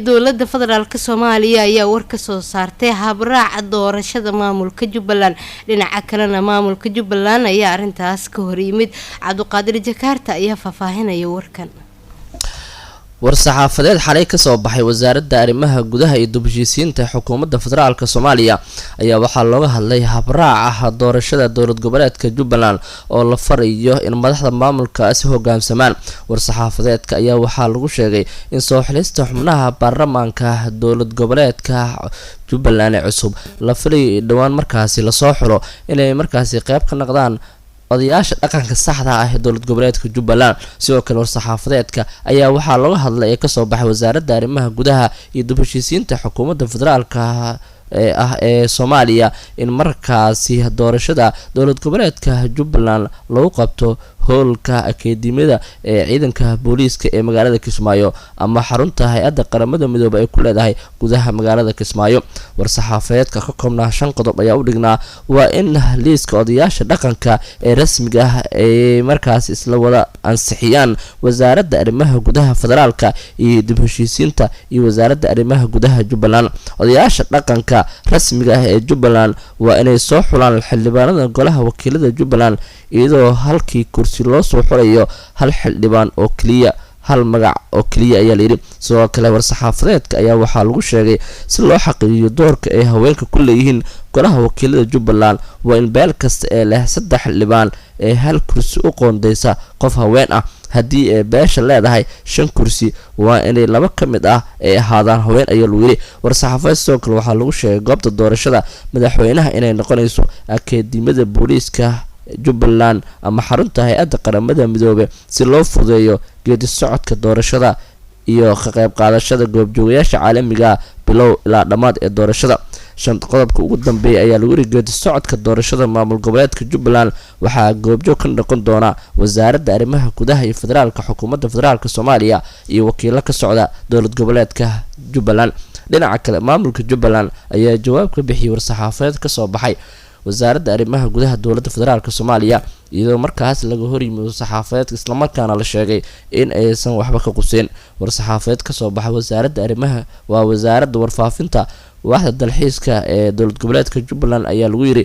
dowladda federaalka Soomaaliya ayaa war ka soo saartay habraaca doorashada maamulka Jubbaland dhinaca kalena maamulka Jubbaland ayaa arintaas ka hor yimid Cabduqaadir Jakarta ayaa faahfaahinaya warkan war-saxaafadeed xalay ka soo baxay wasaaradda arrimaha gudaha iyo dib-u-heshiisiinta xukuumadda federaalka Soomaaliya ayaa waxaa looga hadlay habraaca doorashada dowlad goboleedka Jubbaland oo la farayo in madaxda maamulkaasi hoggaansamaan war-saxaafadeedka ayaa waxaa lagu sheegay in soo xilista xubnaha baarlamaanka dowlad goboleedka Jubbaland cusub la filayo dhawaan markaasi la soo xiro inay markaasi qayb ka noqdaan odayaasha dhaqanka saxda ah ee dowlad goboleedka Jubbaland sidoo kale war-saxaafadeedka ayaa waxaa looga hadlay ee ka soo baxay wasaaradda arrimaha gudaha iyo dib-u-heshiisiinta xukuumadda federaalka ee Soomaaliya in markaasi doorashada dowlad goboleedka Jubbaland lagu qabto howlka akadeemiyada ee ciidanka booliiska ee magaalada Kismaayo ama xarunta hay'adda qaramada midoobay ay ku leedahay gudaha magaalada Kismaayo war-saxaafadeedka ka koobnaa 5 qodob ayaa u dhignaa waa in liiska odayaasha dhaqanka ee rasmiga ah ay markaas isla wada ansixiyaan wasaaradda arrimaha gudaha federaalka iyo dib-u-heshiisiinta iyo wasaaradda arrimaha gudaha Jubbaland odayaasha dhaqanka rasmiga ah ee Jubbaland waa inay soo xulaan xildhibaanada golaha wakiilada Jubbaland iyadoo halkii kursi loo soo xulayo hal xildhibaan oo kaliya hal magac oo kaliya ayaa la yiri sidoo kale war-saxaafadeedka ayaa waxaa lagu sheegay si loo xaqiijiyo doorka ay haweenka ku leeyihiin golaha wakiilada Jubbaland waa in beel kasta ee leh 3 xildhibaan ee hal kursi u qoondeysa qof haween ah haddii ay beesha leedahay 5 kursi waa inay 2 ka mid ah ay ahaadaan haween ayaa lagu yiri war-saxaafadeed sidoo kale waxaa lagu sheegay goobta doorashada madaxweynaha inay noqonayso akadeemiyada booliiska Jubbaland ama xarunta hay'adda qaramada midoobay si loo fududeeyo geedi socodka doorashada iyo ka qayb qaadashada goobjoogayaasha caalamiga bilow ilaa dhamaad ee doorashada qodobka ugu dambeeyay ayaa lagu yiri geedi socodka doorashada maamul goboleedka Jubbaland waxaa goobjoog ka noqon doona wasaaradda arrimaha gudaha iyo federaalka xukuumadda federaalka Soomaaliya iyo wakiilo ka socda dowlad goboleedka Jubbaland dhinaca kale maamulka Jubbaland ayaa jawaab ka bixiyay war-saxaafadeed ka soo baxay wasaaradda arrimaha gudaha dowladda federaalka Soomaaliya iyadoo markaas laga hor yimid war-saxaafadeedka isla markaana la sheegay in aysan waxba ka quseen war-saxaafadeed ka soo baxay wasaaradda arrimaha waa wasaaradda warfaafinta waaxda dalxiiska ee dowlad goboleedka Jubbaland ayaa lagu yiri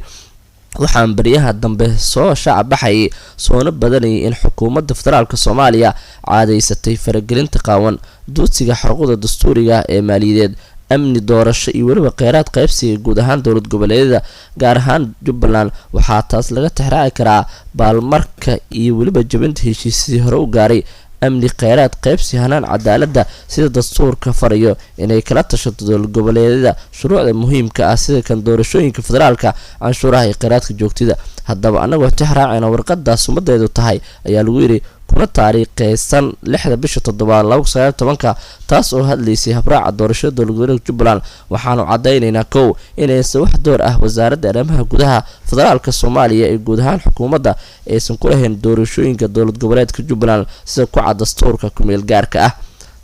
waxaan bariyaha dambe soo shaac baxay soona badanayay in xukuumadda federaalka Soomaaliya caadeysatay faragelinta qaawan duudsiga xuquuqda dastuuriga ee maaliyadeed amni doorasho iyo waliba kheyraad qaybsiga guud ahaan dowlad goboleedyada gaar ahaan Jubbaland waxaa taas laga tixraaci karaa baalmarka iyo waliba jabinta heshiisyadii hore u gaaray amni kheyraad qaybsi hanaan cadaaladda sida dastuurka farayo inay kala tashato dowlad goboleedyada shuruucda muhiimka ah sida kan doorashooyinka federaalka canshuuraha iyo kheyraadka joogtida haddaba anagoo tixraacayna warqadaas sumadeedu tahay ayaa lagu yiri kuna taariikhaysan 6 bisha 7 2019 taas oo hadlaysay habraaca doorashada dowlad goboleedka Jubbaland waxaanu cadeynaynaa kow inaysan wax door ah wasaaradda arrimaha gudaha federaalka Soomaaliya ee guud ahaan xukuumadda aysan ku lahayn doorashooyinka dowlad goboleedka Jubbaland sida ku cad dastuurka ku meel gaarka ah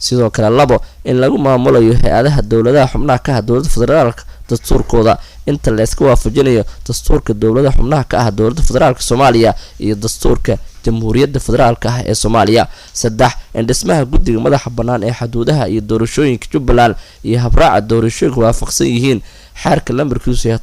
sidoo kale labo in lagu maamulayo hay'adaha dowladaha xubnaha ka ah dowladda federaalka dastuurkooda inta la iska waafajinayo dastuurka dowladaha xubnaha ka ah dowladda federaalka Soomaaliya iyo dastuurka jamhuuriyadda federaalka ah ee Soomaaliya 3 in dhismaha guddiga madaxa bannaan ee xuduudaha iyo doorashooyinka Jubbaland iyo habraaca doorashooyinka waafaqsan yihiin xeerka lambarkiisu yahay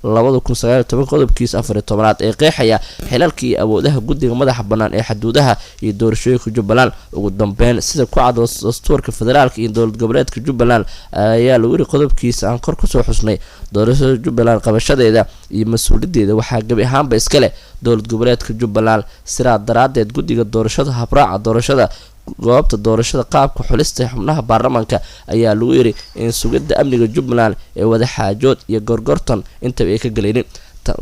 7/2019 qodobkiisa 14aad ee qeexaya xilalka iyo awoodaha guddiga madaxa bannaan ee xuduudaha iyo doorashooyinka Jubbaland ugu dambeyn sida ku cad dastuurka federaalka iyo dowlad goboleedka Jubbaland ayaa lagu yiri qodobkiisa aan kor ku soo xusnay doorashada Jubbaland qabashadeeda iyo mas'uuliyadeeda waxaa gabi ahaanba iska leh dowlad goboleedka Jubbaland sidaa daraadeed guddiga doorashada habraaca doorashada goobta doorashada qaabka xulista xubnaha baarlamaanka ayaa lagu yiri in sugidda amniga Jubbaland ee wada xaajood iyo gorgortan inta ay ka galeen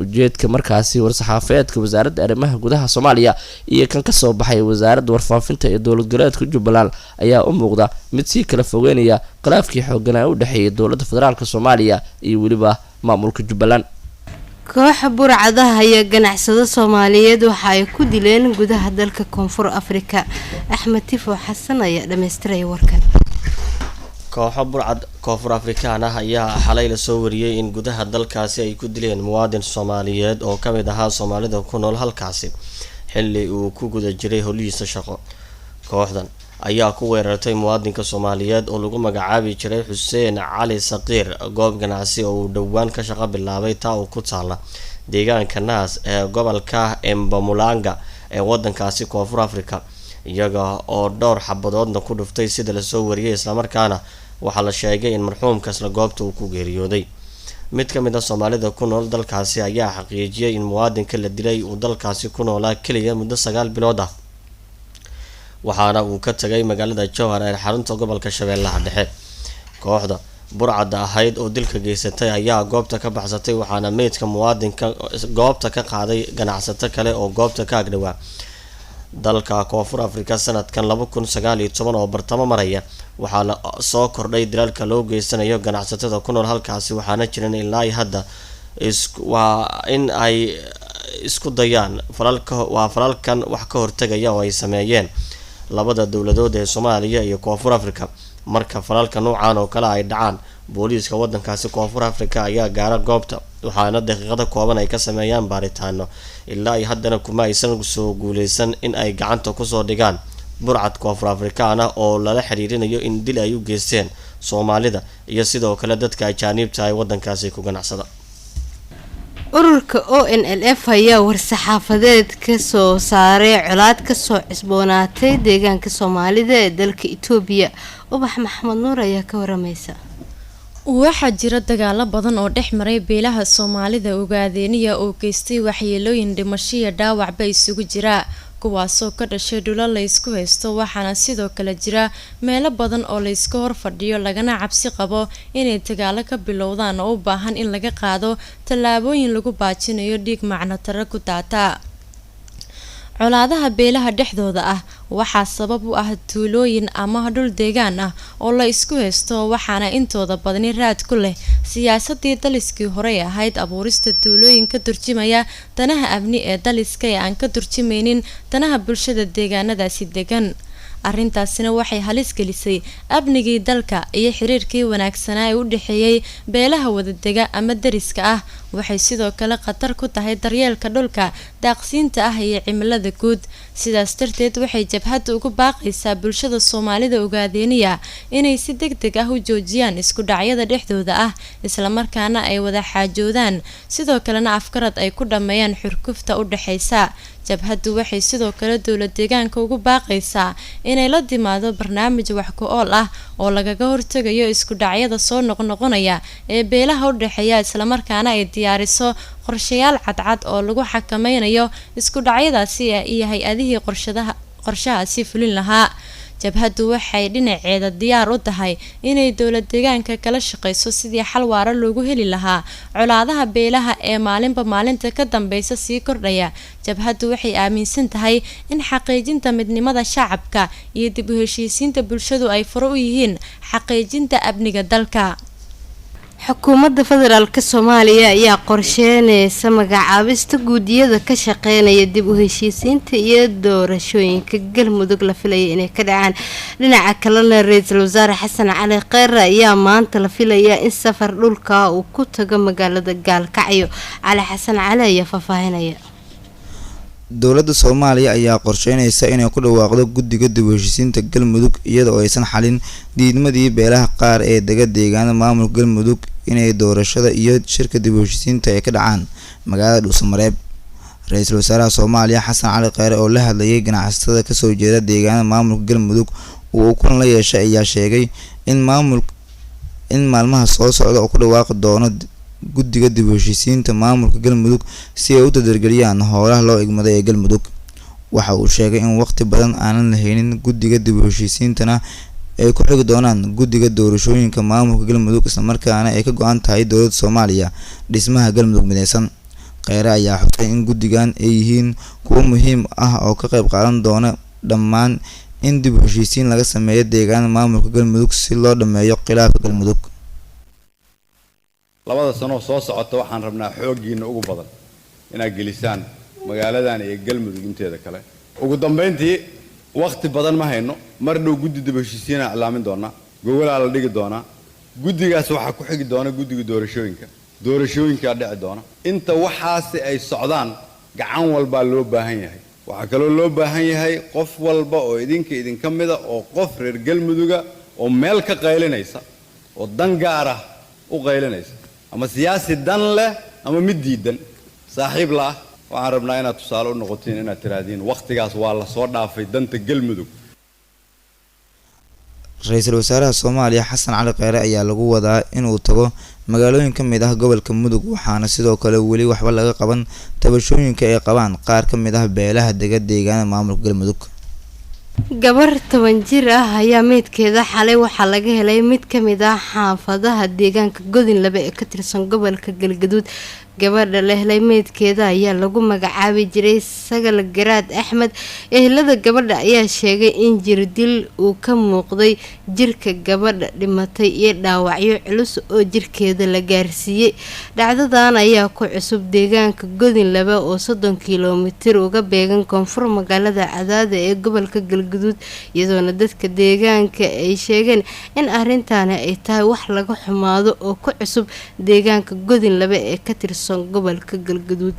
ujeedka markaasi war-saxaafadeedka wasaaradda arrimaha gudaha Soomaaliya iyo kan ka soo baxay wasaaradda warfaafinta ee dowlad goboleedka Jubbaland ayaa u muuqda mid si kala fogeynaya khilaafkii xooggan ee u dhaxeeyay dowladda federaalka Soomaaliya iyo waliba maamulka Jubbaland koox burcadaha iyo ganacsado Soomaaliyeed waxa ay ku dileen gudaha dalka Koonfur Afrika Axmed Tifo Xasan ayaa dhameystiray warkan kooxo burcad Koonfur Afrikaan ah ayaa xalay la soo wariyay in gudaha dalkaasi ay ku dileen muwaadin Soomaaliyeed oo kamid ahaa Soomaalida ku nool halkaasi xilli uu ku guda jiray howlihiisa shaqo kooxdan ayaa ku weerartay muwaadinka Soomaaliyeed oo lagu magacaabi jiray Xuseen Cali Saqiir goob ganacsi oo uu dhowaan ka shaqo bilaabay taa oo ku taala deegaanka Naas ee gobolka Mpumalanga ee wadankaasi Koonfur Afrika iyaga oo dhowr xabadoodna ku dhuftay sida la soo wariyay isla markaana waxaa la sheegay in marxuumkaas la goobta uu ku geeriyooday mid ka mid ah Soomaalida ku nool dalkaasi ayaa xaqiijiyay in muwaadinka la dilay uu dalkaasi ku noolaa kaliya muddo 9 bilood ah waxaana uu ka tagay magaalada Jowhar ee xarunta gobolka Shabeellaha Dhexe kooxda burcad ahayd oo dilka geysatay ayaa goobta ka baxsatay waxaana meydka muwaadinka goobta ka qaaday ganacsato kale oo goobta ka agdhawaa dalka Koonfur Afrika sanadkan 2019 oo bartamo maraya waxaa la soo kordhay dilalka loo geysanayo ganacsatada ku nool halkaasi waxaana jiran ilaa hadda in ay isku dayaan falalkan wax ka hortagaya oo ay sameeyeen labada dowladood ee Soomaaliya iyo Koonfur Afrika marka falalka noocan oo kale ay dhacaan booliiska wadankaasi Koonfur Afrika ayaa gaara goobta waxaana daqiiqada kooban ay ka sameeyaan baaritaano ilaa ay haddana kuma aysan soo guuleysan in ay gacanta ku soo dhigaan burcad Koonfur Afrikaana oo lala xiriirinayo in dil ay u geysteen Soomaalida iyo sidoo kale dadka ajaanibta ay wadankaasi ku ganacsada ururka ONLF ayaa war-saxaafadeed ka soo saaray colaad ka soo cusboonaatay deegaanka Soomaalida ee dalka Itoobiya Ubax Maxamed Nuur ayaa ka waramaysa waxaa jira dagaalo badan oo dhex maray beelaha Soomaalida Ogaadeniya oo geystay waxyeelooyin dhimasho iyo dhaawacba isugu jira kuwaasoo ka dhashay dhulal la isku haysto waxaana sidoo kale jira meelo badan oo la isku hor fadhiyo lagana cabsi qabo inay dagaalo ka bilowdaan oo u baahan in laga qaado tallaabooyin lagu baajinayo dhiig macno tara ku daata colaadaha beelaha dhexdooda ah waxaa sabab u ah tuulooyin ama dhul deegaan ah oo la isku haysto waxaana intooda badani raad ku leh siyaasadii daliskii hore ahayd abuurista tuulooyin ka turjumaya danaha amni ee daliska ee aan ka turjumaynin danaha bulshada deegaanadaasi degan arrintaasina waxay halis gelisay amnigii dalka iyo xiriirkii wanaagsanaa ee u dhaxeeyay beelaha wadadega ama dariska ah waxay sidoo kale khatar ku tahay daryeelka dhulka daaqsiinta ah iyo cimilada guud sidaas darteed waxay jabhadda ugu baaqaysaa bulshada Soomaalida Ogaadeniya inay si degdeg ah u joojiyaan isku dhacyada dhexdooda ah isla markaana ay wada xaajoodaan sidoo kalena afkarad ay ku dhameeyaan xurgufta u dhaxaysa jabhaddu waxay sidoo kale dowlad deegaanka ugu baaqaysaa inay la timaado barnaamij wax ku ool ah oo lagaga hortagayo isku dhacyada soo noqnoqonaya ee beelaha u dhaxeeya isla markaana ay diyaariso qorshayaal cadcad oo lagu xakameynayo isku dhacyadaasi iyo hay-adihii qorshahaasi fulin lahaa jabhaddu waxay dhinaceeda diyaar u tahay inay dowlad deegaanka kala shaqeyso sidii xal waara loogu heli lahaa colaadaha beelaha ee maalinba maalinta ka dambeysa sii kordhaya jabhaddu waxay aaminsan tahay in xaqiijinta midnimada shacabka iyo dib u heshiisiinta bulshadu ay furo u yihiin xaqiijinta amniga dalka xukuumadda federaalka Soomaaliya ayaa qorsheynaysa magacaabista guudiyada ka shaqeynaya dib u heshiisiinta iyo doorashooyinka Galmudug la filayo inay ka dhacaan dhinaca kalena Ra'iisul Wasaare Xasan Cali Kheyre ayaa maanta la filayaa in safar dhulka uu ku tago magaalada Gaalkacyo Cali Xasan Cali ayaa faafahinaya dowladda Soomaaliya ayaa qorsheynaysa inay ku dhawaaqdo guddiga dib u heshiisiinta Galmudug iyadoo aysan xalin diidmadii beelaha qaar ee deegaanada maamulka Galmudug inay doorashada iyo shirka dib u heshiisiinta ay ka dhacaan magaalada Dhuusamareeb Ra'iisul Wasaaraha Soomaaliya Xasan Cali Kheyre oo la hadlayay ganacsatada ka soo jeeda deegaanada maamulka Galmudug uu kulan la yeeshay ayaa sheegay in maalmaha soo socda oo ku dhawaaqi doono guddiga dib u heshiisiinta maamulka Galmudug si ay u tadargeliyaan howlaha loo igmaday ee Galmudug waxa uu sheegay in waqti badan aanan la haynin guddiga dib u heshiisiintana ay ku xigi doonaan guddiga doorashooyinka maamulka Galmudug isla markaana ay ka go'an tahay dowladda Soomaaliya dhismaha Galmudug midaysan Kheyre ayaa xusay in guddigan ay yihiin kuwo muhiim ah oo ka qayb qaadan doona dhammaan in dib u heshiisiin laga sameeyo deegaanada maamulka Galmudug si loo dhameeyo khilaafka Galmudug labada sano soo socota waxaan rabnaa xooggiina ugu badan inaad gelisaan magaaladan iyo Galmudug inteeda kale ugu dambeyntii waqti badan ma hayno mar dhow guddi dib u heshiisiin iclaamin doona gogolaa la dhigi doona guddigaas waxa ku xigi doona guddiga doorashooyinka dhici doona inta waxaasi ay socdaan gacan walba loo baahan yahay waxaa kaloo loo baahan yahay qof walba oo idinka mida oo qof reer galmuduga oo meel ka qaylinaysa oo dan gaar ah u qaylinaysa ama siyaasi dan leh ama mid diidan saaxiib la ah waxaan rabnaa inaad tusaale u noqotiin inaad tiraahdiin waqtigaas waa la soo dhaafay danta galmudug. ra-iisul wasaaraha Soomaaliya Xasan Cali Kheyre ayaa lagu wadaa inuu tago magaalooyin ka mid ah gobolka Mudug waxaana sidoo kale weli waxba laga qaban tabashooyinka ay qabaan qaar ka mid ah beelaha deegaanada maamulka Galmudug. gabar 10 jir ah ayaa meydkeeda xalay waxaa laga helay mid ka mid ah xaafadaha deegaanka Godin Laba ee ka tirsan gobolka Galgaduud. gabadha la helay meydkeeda ayaa lagu magacaabi jiray Sagal Garaad Axmed. ehelada gabadha ayaa sheegay in jirdil uu ka muuqday jirka gabadha dhimatay iyo dhaawacyo culus oo jirkeeda la gaarsiiyay. dhacdadan ayaa ku cusub deegaanka Godin Laba oo 30 kiiloomitir uga beegan koonfur magaalada Cadaada ee gobolka Galgaduud iyadoona dadka deegaanka ay sheegeen in arrintaani ay tahay wax laga xumaado oo ku cusub deegaanka Godin Laba ee ka tirsan gobolka Galgaduud.